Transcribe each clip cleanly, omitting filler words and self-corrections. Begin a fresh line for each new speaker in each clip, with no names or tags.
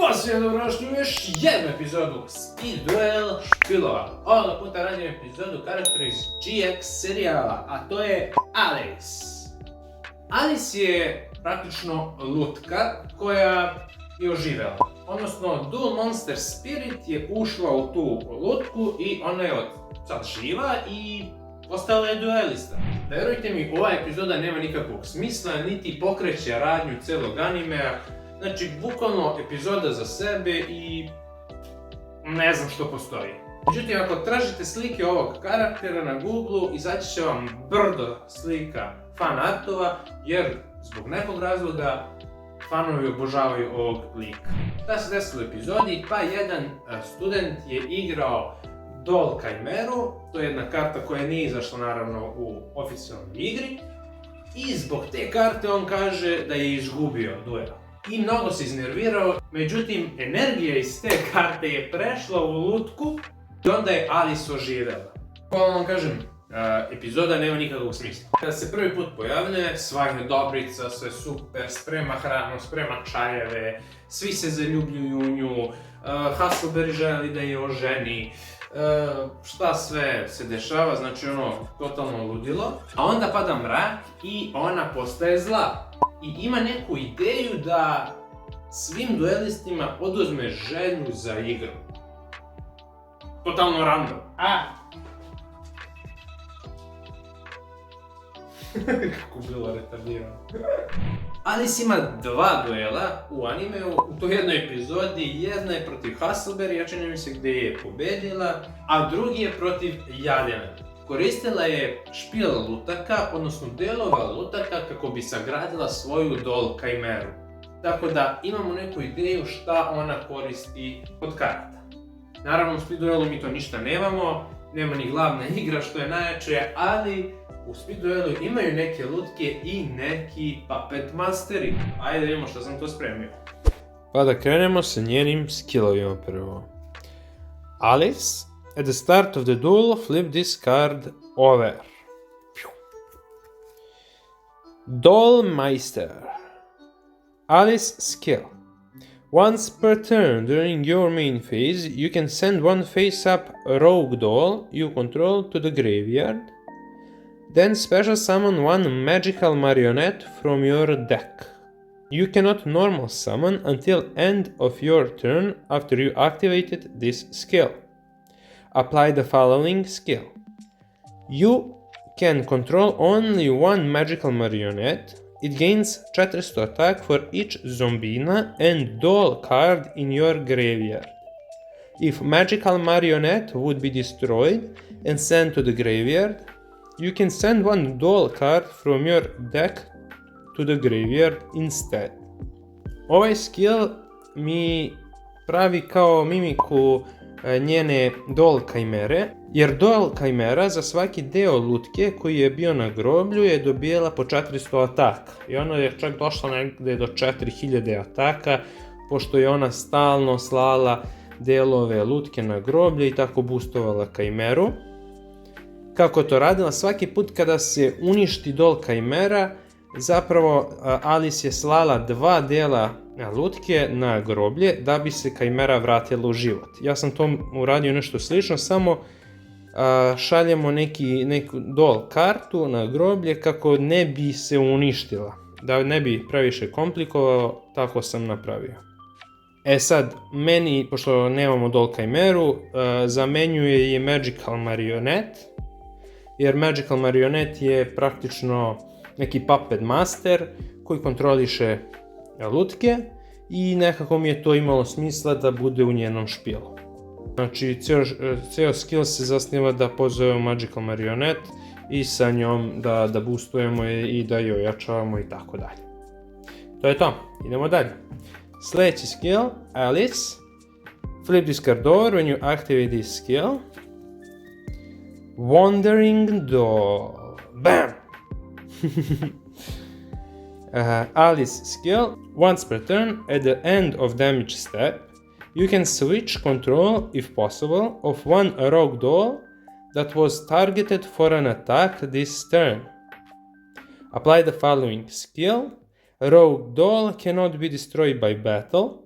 Posljedno dobrodošli u još jednu epizodu Speed Duel špilova. Ovoga puta radim epizodu karaktera iz GX serijala, a to je Alice. Alice je praktično lutka koja je oživjela. Odnosno, Duel Monster Spirit je ušla u tu lutku i ona je od sad živa i postala je duelista. Verujte mi, ova epizoda nema nikakvog smisla, niti pokreće radnju celog animea. Znači, bukvalno epizoda za sebe i ne znam što postoji. Međutim, ako tražite slike ovog karaktera na Google, izaći će vam brdo slika fan artova, jer zbog nekog razloga fanovi obožavaju ovog lika. Šta se desilo u epizodi? Pa jedan student je igrao Doll Chimeru, to je jedna karta koja nije izašla naravno u oficijalnoj igri, i zbog te karte on kaže da je izgubio duel. I mnogo se iznervirao, međutim energija iz te karte je prešla u lutku i onda je Alice oživjela. Hvala vam kažem, epizoda nema nikakvog smisla. Kada se prvi put pojavljuje, sva je dobrica, sve super, sprema hranu, sprema čajeve, svi se zaljubljuju u nju, Hustleberi želi da je oženi, šta sve se dešava, znači ono, totalno ludilo. A onda pada mrak i ona postaje zla. I ima neku ideju da svim duelistima oduzme želju za igru. Totalno random. Kako bilo retardirano. Alice ima dva duela u animeu, u toj jednoj epizodi. Jedna je protiv Hustleberi, čini mi se gdje je pobedila, a drugi je protiv Jadena. Koristila je špil lutaka, odnosno delova lutaka kako bi sagradila svoju Doll Chimeru. Tako da imamo neku ideju šta ona koristi od karata. Naravno u Speed Duelu mi to ništa nemamo, nema ni glavna igra što je najjače, ali u Speed Duelu imaju neke lutke i neki Puppet Masteri. Ajde da vidimo što sam to spremio.
Pa da krenemo sa njenim skillovima prvo. Alice, at the start of the duel, flip this card over. Dollmeister. Alice skill. Once per turn during your main phase, you can send one face-up rogue doll you control to the graveyard. Then special summon one magical marionette from your deck. You cannot normal summon until end of your turn after you activated this skill. Apply the following skill. You can control only one magical marionette. It gains 400 attack for each zombina and doll card in your graveyard. If magical marionette would be destroyed and sent to the graveyard, you can send one doll card from your deck to the graveyard instead. Ovaj skill mi pravi kao mimiku njene Doll Chimere, jer Doll Chimera za svaki deo lutke koji je bio na groblju je dobijala po 400 ataka. I ona je čak došla negde do 4000 ataka, pošto je ona stalno slala delove lutke na groblje i tako boostovala Chimeru. Kako je to radila? Svaki put kada se uništi Doll Chimera, zapravo Alice je slala dva dela lutke na groblje da bi se Chimera vratila u život. Ja sam to uradio nešto slično, samo šaljemo neku doll kartu na groblje kako ne bi se uništila. Da ne bi previše komplikovao, tako sam napravio. E sad, meni, pošto nemamo Doll Chimeru, zamenjuje je Magical Marionette, jer Magical Marionette je praktično neki Puppet Master koji kontroliše lutke i nekako mi je to imalo smisla da bude u njenom špilu. Znači, ceo skill se zasniva da pozovemo Magical Marionette i sa njom da boostujemo je i da je ojačavamo i tako dalje. To je to, idemo dalje. Sljedeći skill, Alice. Flip this card over when you activate this skill. Wandering Doll. Bam! Alice skill. Once per turn, at the end of damage step, you can switch control, if possible, of one rogue doll that was targeted for an attack this turn. Apply the following skill. Rogue doll cannot be destroyed by battle.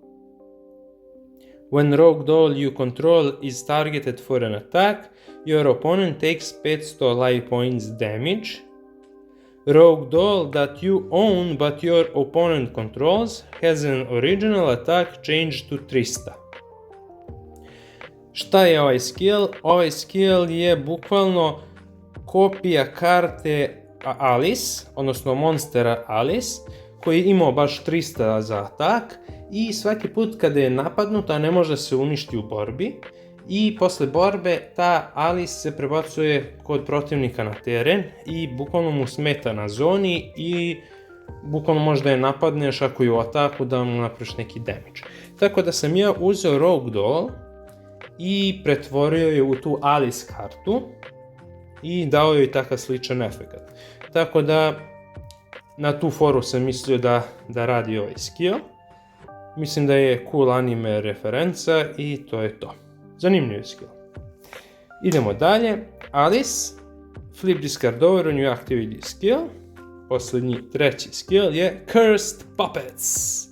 When Rogue Doll you control is targeted for an attack, your opponent takes 500 life points damage. Rogue Doll that you own but your opponent controls has an original attack changed to 300. Šta je ovaj skill? Ovaj skill je bukvalno kopija karte Alice, odnosno monstera Alice, koji je imao baš 300 za atak i svaki put kada je napadnuta ne može se uništi u borbi i posle borbe ta Alice se prebacuje kod protivnika na teren i bukvalno mu smeta na zoni i bukvalno možda je napadneš ako je u ataku da mu napraviš neki damage. Tako da sam ja uzeo Rogue Doll i pretvorio je u tu Alice kartu i dao joj takav sličan efekt. Tako da na tu foru sam mislio da radi ovaj skill. Mislim da je cool anime referenca i to je to. Zanimljiv skill. Idemo dalje. Alice, flip this card over when you activate this skill. Posljednji, treći skill je Cursed Puppets.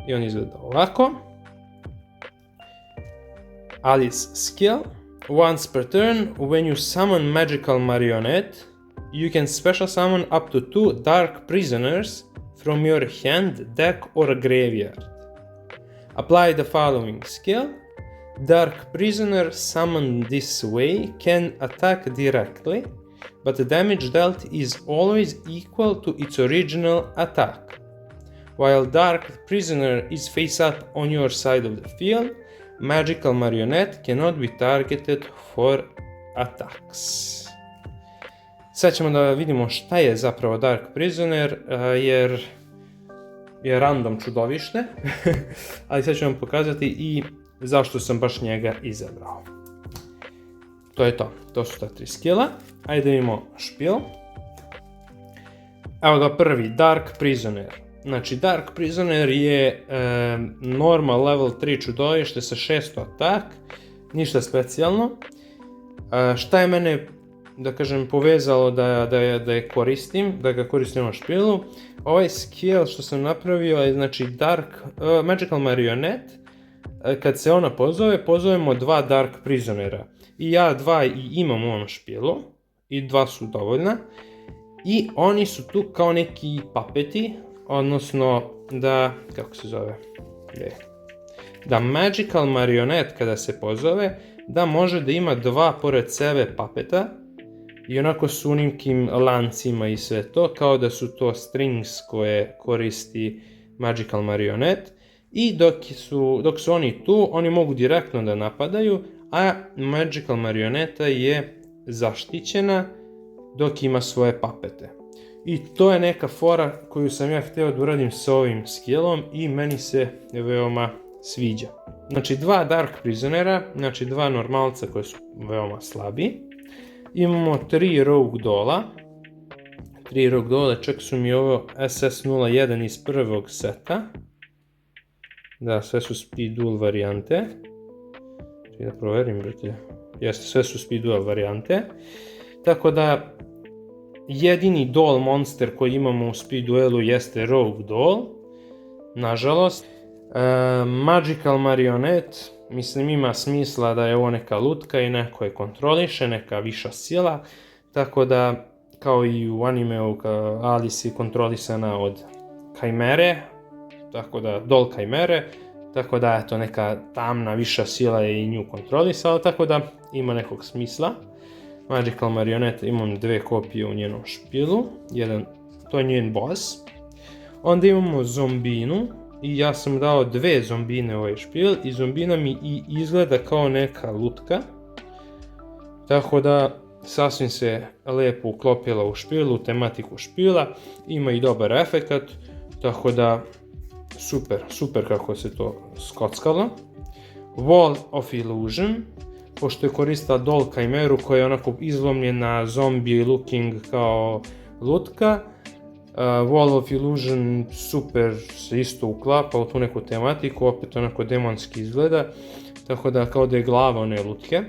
I on izgleda ovako. Alice skill. Once per turn, when you summon Magical Marionette, you can special summon up to 2 Dark Prisoners from your hand, deck or graveyard. Apply the following skill. Dark Prisoner summoned this way can attack directly, but the damage dealt is always equal to its original attack. While Dark Prisoner is face up on your side of the field, Magical Marionette cannot be targeted for attacks. Sad ćemo da vidimo šta je zapravo Dark Prisoner, jer je random čudovište, ali sad ću vam pokazati i zašto sam baš njega izabrao. To je to, to su ta 3 skilla. Ajde da vidimo špil. Evo ga prvi, Dark Prisoner. Znači Dark Prisoner je normal level 3 čudovište sa 600 atak, ništa specijalno. Šta je mene, da kažem, povezalo da je koristim, da ga koristim u špilu? Ovaj skill što sam napravio je znači Magical Marionette. Kad se ona pozovemo 2 Dark Prisonera. I ja 2 i imam u ovom špilu. I 2 su dovoljna. I oni su tu kao neki papeti. Odnosno da, kako se zove? Da Magical Marionette kada se pozove, da može da ima 2 pored sebe papeta. I onako s unikim lancima i sve to, kao da su to strings koje koristi Magical Marionette. I dok su oni tu, oni mogu direktno da napadaju, a Magical Marioneta je zaštićena dok ima svoje papete. I to je neka fora koju sam ja htio da uradim sa ovim skillom i meni se veoma sviđa. Znači 2 Dark Prisonera, znači 2 normalca koji su veoma slabi. Imamo 3 Rogue Dolla. 3 Rogue Dolla, čak su mi ovo SS01 iz prvog seta. Da, sve su speed duel varijante. Da proverim, brate. Jeste, sve su speed duel varijante. Tako da, jedini doll monster koji imamo u speed duelu jeste Rogue Doll. Nažalost. Magical Marionette, mislim ima smisla da je ovo neka lutka i neko je kontroliše, neka viša sila. Tako da, kao i u animeu, Alice je kontrolisana od Chimere. Tako da, Doll Chimere, tako da eto neka tamna viša sila je i nju kontrolisala, tako da ima nekog smisla. Magical Marionette, imam 2 kopije u njenom špilu, to je njen boss. Onda imamo Zombinu i ja sam dao 2 zombine u ovaj špil i zombina mi i izgleda kao neka lutka. Tako da sasvim se lepo uklopila u špilu, u tematiku špila, ima i dobar efekat, tako da super kako se to skockalo. Wall of Illusion, pošto je koristila Doll Chimeru koja je onako izlomljena zombie looking kao lutka. Wall of Illusion super se isto uklapa u tu neku tematiku, opet onako demonski izgleda, tako da kao da je glava one lutke.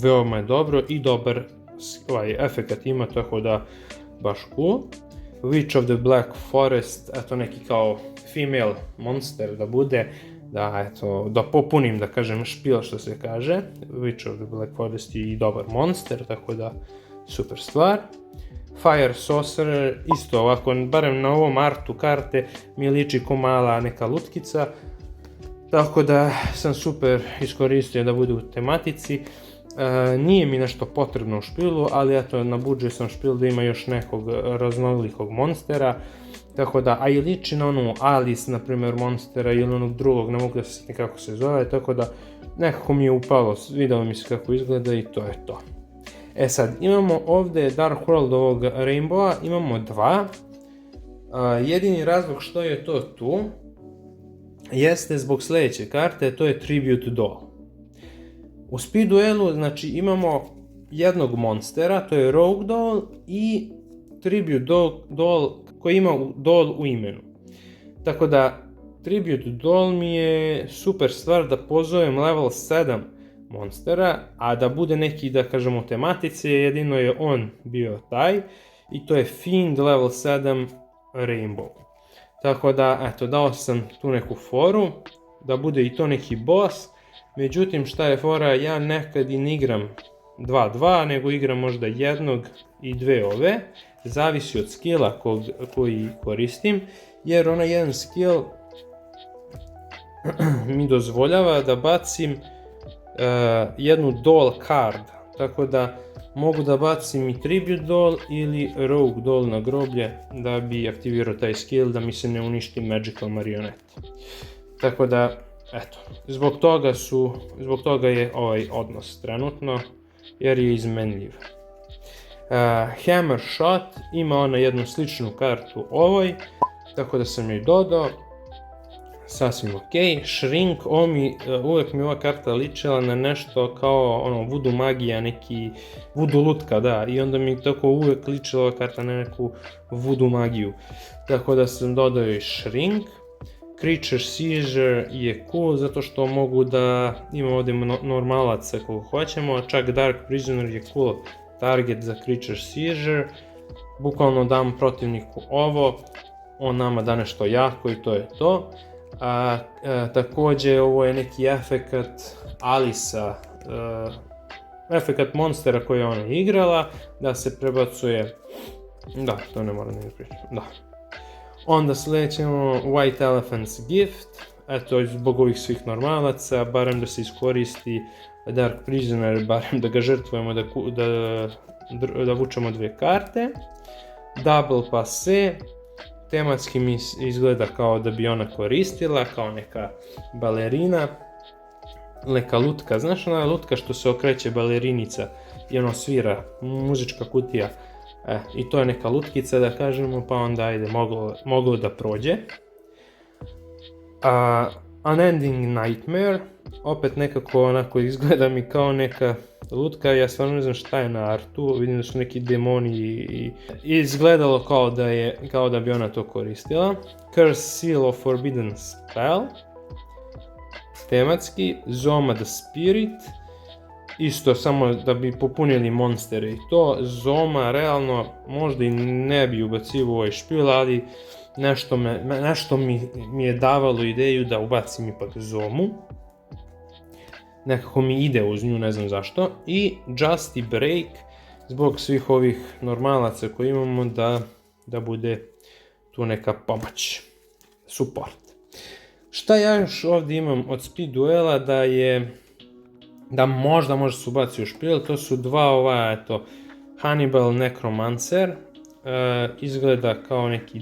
Veoma je dobro i dobar efekat ima, tako da baš cool. Witch of the Black Forest, eto neki kao female monster da bude, da, eto, da popunim, da kažem, špil što se kaže. Witch of the Black Forest je i dobar monster, tako da super stvar. Fire Sorcerer, isto ovako, barem na ovom artu karte mi liči ko mala neka lutkica, tako da sam super iskoristio da bude u tematici. Nije mi nešto potrebno u špilu, ali eto, nabuđio sam špil da ima još nekog raznolikog monstera, tako da, a i liči na onu Alice, na primjer, monstera ili onog drugog, ne mogu da se sjetim kako se zove, tako da nekako mi je upalo, vidjelo mi se kako izgleda i to je to. E sad, imamo ovdje Dark World ovog Rainbowa, imamo dva. Jedini razlog što je to tu jeste zbog sljedeće karte, to je Tribute Doll. U Speed Duelu, znači, imamo jednog monstera, to je Rogue Doll i Tribute Doll koji ima Doll u imenu. Tako da, Tribute Doll mi je super stvar da pozovem level 7 monstera, a da bude neki, da kažemo, tematice, jedino je on bio taj, i to je Fiend level 7 Rainbow. Tako da, eto, dao sam tu neku foru, da bude i to neki boss, međutim, šta je fora, ja nekad i ne igram 2-2, nego igram možda jednog i dve ove, zavisi od skilla koji koristim, jer onaj jedan skill mi dozvoljava da bacim jednu doll card, tako da mogu da bacim i Tribute Doll ili Rogue Doll na groblje da bi aktivirao taj skill, da mi se ne uništi Magical Marionette. Tako da, eto, zbog toga je ovaj odnos trenutno, jer je izmenljiv. Hammer Shot ima ona jednu sličnu kartu ovoj, tako da sam joj dodao. Sasvim ok. Shrink, uvijek mi ova karta ličila na nešto kao ono voodoo magija, neki voodoo lutka, da, i onda mi tako uvijek ličila ova karta na neku voodoo magiju. Tako da sam dodao i Shrink. Creature Seizure je cool zato što mogu da imam ovdje normalac ako hoćemo, čak Dark Prisoner je cool target za Creature Seizure. Bukvalno dam protivniku ovo, on nama da nešto jako i to je to. Također ovo je neki efekat Alisa, efekat monstera koji je ona igrala, da se prebacuje, da, to ne moram ne pričati, da. Onda sljedeće imamo White Elephant's Gift, eto, zbog ovih svih normalaca, barem da se iskoristi Dark Prisoner, barem da ga žrtvujemo da vučemo dve karte. Double Passé, tematski mi izgleda kao da bi ona koristila, kao neka balerina, neka lutka, znaš ona lutka što se okreće balerinica i ono svira, muzička kutija, i to je neka lutkica da kažemo, pa onda ajde, moglo da prođe. Unending Nightmare, opet nekako onako izgleda mi kao neka lutka, ja stvarno ne znam šta je na artu, vidim da su neki demoni i izgledalo kao da bi ona to koristila. Curse Seal of Forbidden Spell, tematski. Zoma the Spirit, isto samo da bi popunili monstere i to. Zoma realno možda i ne bi ubacivo u ovaj špil, ali nešto mi je davalo ideju da ubacim ipak Zomu. Nekako mi ide uz nju, ne znam zašto. I Justy Break, zbog svih ovih normalaca koje imamo, da bude tu neka pomoć, support. Šta ja još ovdje imam od Speed Duela da možda može se ubaci u špil, to su dva eto, Hannibal Necromancer, izgleda kao neki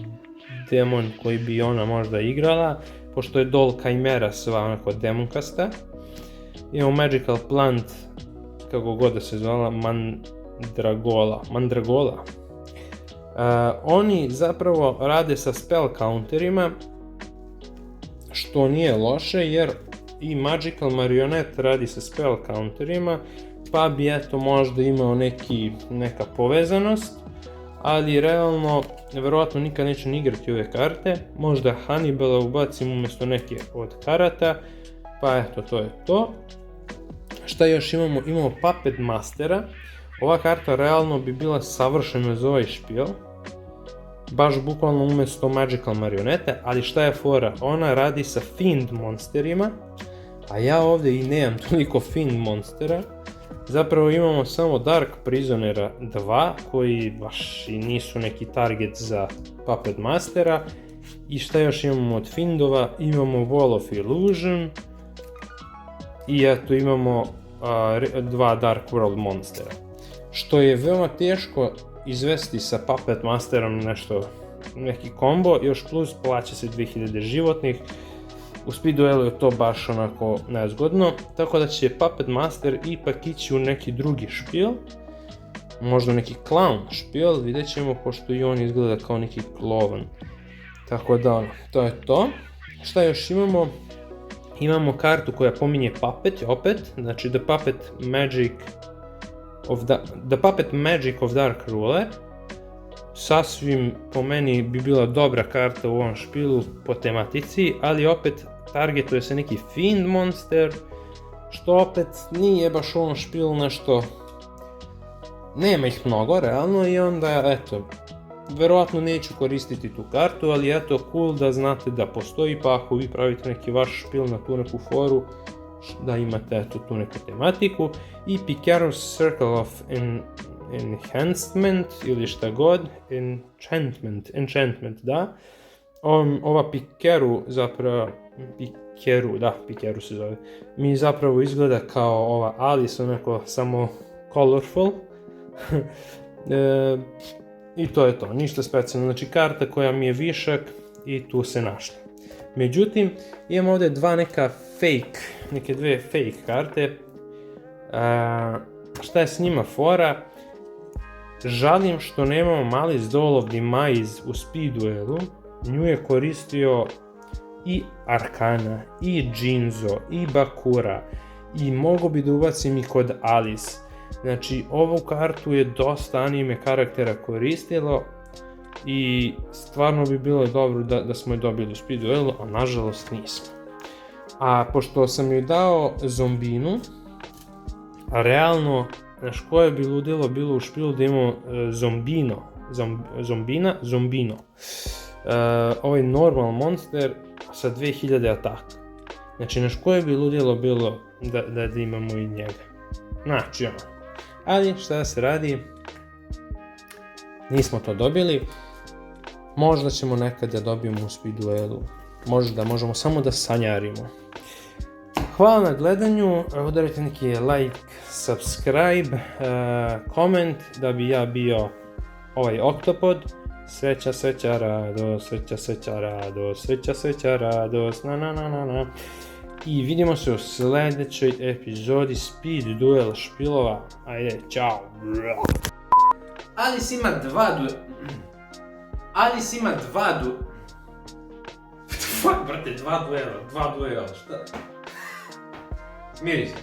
demon koji bi ona možda igrala, pošto je Doll Chimera sva onako demonkasta. Imamo Magical Plant, kako god da se zvala, Mandragola. Oni zapravo rade sa spell counterima, što nije loše, jer i Magical Marionette radi sa spell counterima, pa bi eto možda imao neka povezanost, ali realno, verovatno nikad neću ni igrati ove karte, možda Hannibala ubacim umjesto neke od karata, pa eto, to je to. Šta još imamo? Imamo Puppet Mastera. Ova karta realno bi bila savršena za ovaj špil, baš bukvalno umjesto Magical marionete, ali šta je fora? Ona radi sa Fiend monsterima, a ja ovdje i nemam toliko Fiend monstera. Zapravo imamo samo Dark Prisonera 2, koji baš i nisu neki target za Puppet Mastera. I šta još imamo od Fiendova? Imamo Wall of Illusion. I eto imamo dva Dark World monstera. Što je veoma teško izvesti sa Puppet Masterom neki kombo, još plus plaća se 2000 životnih. U Speed Duelu je to baš onako nezgodno, tako da će Puppet Master ipak ići u neki drugi špil, možda neki clown špil, vidjet ćemo, pošto i on izgleda kao neki klovan. Tako da to je to. Šta još imamo? Imamo kartu koja pominje Puppet opet, znači The Puppet Magic of Dark Ruler. Sasvim po meni bi bila dobra karta u ovom špilu po tematici, ali opet targetuje se neki Fiend monster, što opet nije baš u ovom špilu nešto, nema ih mnogo realno i onda eto, verovatno neću koristiti tu kartu, ali eto cool da znate da postoji, pa ako vi pravite neki vaš špil na tu neku foru, da imate eto tu neku tematiku. I Picaro Circle of Enhancement ili šta god, Enchantment, da. Ova Picaro zapravo, Picaro se zove, mi zapravo izgleda kao ova Alice, onako samo colorful. I to je to, ništa specijalno, znači karta koja mi je višak i tu se našla. Međutim, imam ovdje neke dve fake karte. Šta je s njima fora? Žalim što nemamo Malice Doll of Demise u Speed Duelu. Nju je koristio i Arcana, i Jinzo, i Bakura, i mogo bi da ubacim i kod Alice. Znači, ovu kartu je dosta anime karaktera koristilo i stvarno bi bilo dobro da smo je dobili u Speed Duelu, a nažalost nismo. A pošto sam joj dao Zombinu, a realno, znaš koje bi ludilo bilo u špilu da imamo Zombino. Ovaj normal monster sa 2000 ataka. Znači, znaš koje bi ludilo bilo da imamo i njega. Znači, ali šta da se radi, nismo to dobili. Možda ćemo nekad da dobijemo u Speed Duelu. Možda, možemo samo da sanjarimo. Hvala na gledanju, udarite neki like, subscribe, koment da bi ja bio ovaj Oktopod. Sreća, radost, na. I vidimo se u sljedećoj epizodi Speed Duel špilova. Ajde, čao.
Alice ima dva duela, šta? Smiri se.